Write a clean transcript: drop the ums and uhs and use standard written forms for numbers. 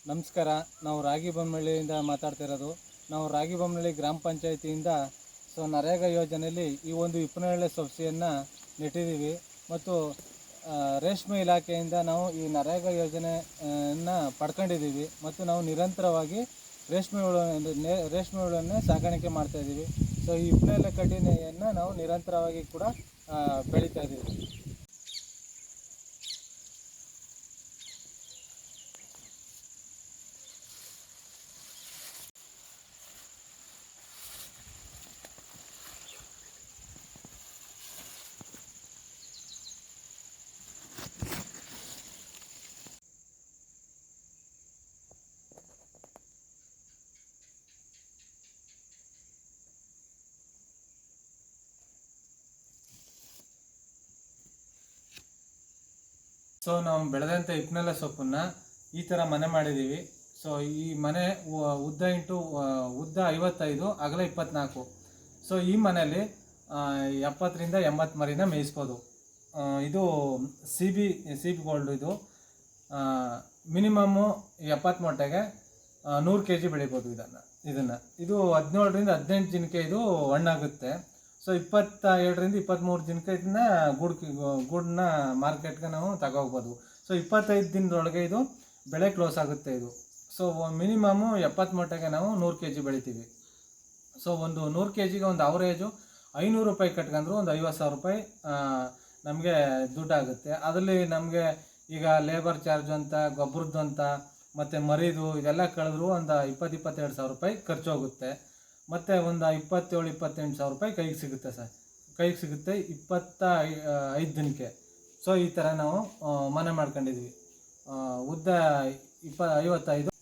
ನಮಸ್ಕಾರ. ನಾವು ರಾಗಿಬೊಮ್ಮನಹಳ್ಳಿಯಿಂದ ಮಾತಾಡ್ತಿರೋದು. ನಾವು ರಾಗಿಬೊಮ್ಮನಹಳ್ಳಿ ಗ್ರಾಮ ಪಂಚಾಯಿತಿಯಿಂದ ನರೇಗಾ ಯೋಜನೆಯಲ್ಲಿ ಈ ಒಂದು ಹಿಪ್ಪನೇರಳೆ ಸಬ್ಸಿಡಿಯನ್ನು ನೆಟ್ಟಿದ್ದೀವಿ. ಮತ್ತು ರೇಷ್ಮೆ ಇಲಾಖೆಯಿಂದ ನಾವು ಈ ನರೇಗಾ ಯೋಜನೆಯನ್ನು ಪಡ್ಕೊಂಡಿದ್ದೀವಿ. ಮತ್ತು ನಾವು ನಿರಂತರವಾಗಿ ರೇಷ್ಮೆ ಹುಳನ್ನೇ ಸಾಕಾಣಿಕೆ ಮಾಡ್ತಾಯಿದ್ದೀವಿ. ಈ ಹಿಪ್ಪನೇರಳೆ ಕಡ್ಡಿಯನ್ನು ನಾವು ನಿರಂತರವಾಗಿ ಕೂಡ ಬೆಳೀತಾ ಇದ್ದೀವಿ. ನಾವು ಬೆಳೆದಂಥ ಹಿಪ್ಪನೇರಳೆ ಸೊಪ್ಪನ್ನು ಈ ಥರ ಮನೆ ಮಾಡಿದ್ದೀವಿ. ಈ ಮನೆ ಉದ್ದ 55, ಅಗಲ 24. ಈ ಮನೆಯಲ್ಲಿ 70ರಿಂದ 80 ಮರಿನ ಮೇಯಿಸ್ಬೋದು. ಇದು ಸಿ ಬಿ ಗೋಲ್ಡ್. ಇದು ಮಿನಿಮಮ್ಮು 70 ಮೊಟ್ಟೆಗೆ 100 kg ಬೆಳಿಬೋದು. ಇದು 17ರಿಂದ 18 ದಿನಕ್ಕೆ ಇದು ಹಣ್ಣಾಗುತ್ತೆ. 22ರಿಂದ 23 ದಿನಕ್ಕೆ ಇದನ್ನ ಗೂಡನ್ನ ಮಾರ್ಕೆಟ್ಗೆ ನಾವು ತಗೋಗ್ಬೋದು. 25 ದಿನದೊಳಗೆ ಇದು ಬೆಳೆ ಕ್ಲೋಸ್ ಆಗುತ್ತೆ. ಇದು ಮಿನಿಮಮ್ಮು 70 ಮೊಟ್ಟೆಗೆ ನಾವು 100 kg ಬೆಳಿತೀವಿ. ಒಂದು 100 kgಗೆ ಒಂದು ಅವರೇಜು 500 ರೂಪಾಯಿ ಕಟ್ಕೊಂಡ್ರು ಒಂದು 50,000 ರೂಪಾಯಿ ನಮಗೆ ದುಡ್ಡಾಗುತ್ತೆ. ಅದರಲ್ಲಿ ನಮಗೆ ಈಗ ಲೇಬರ್ ಚಾರ್ಜ್ ಅಂತ, ಗೊಬ್ಬರದ್ದು ಅಂತ, ಮತ್ತು ಮರಿದು ಇದೆಲ್ಲ ಕಳೆದ್ರು ಒಂದು 20-22 ಸಾವಿರ ರೂಪಾಯಿ ಖರ್ಚು ಹೋಗುತ್ತೆ. ಮತ್ತು ಒಂದು 27-28 ಸಾವಿರ ರೂಪಾಯಿ ಕೈಗೆ ಸಿಗುತ್ತೆ 25 ದಿನಕ್ಕೆ. ಈ ಥರ ನಾವು ಮನೆ ಮಾಡ್ಕೊಂಡಿದ್ವಿ. ಉದ್ದ 55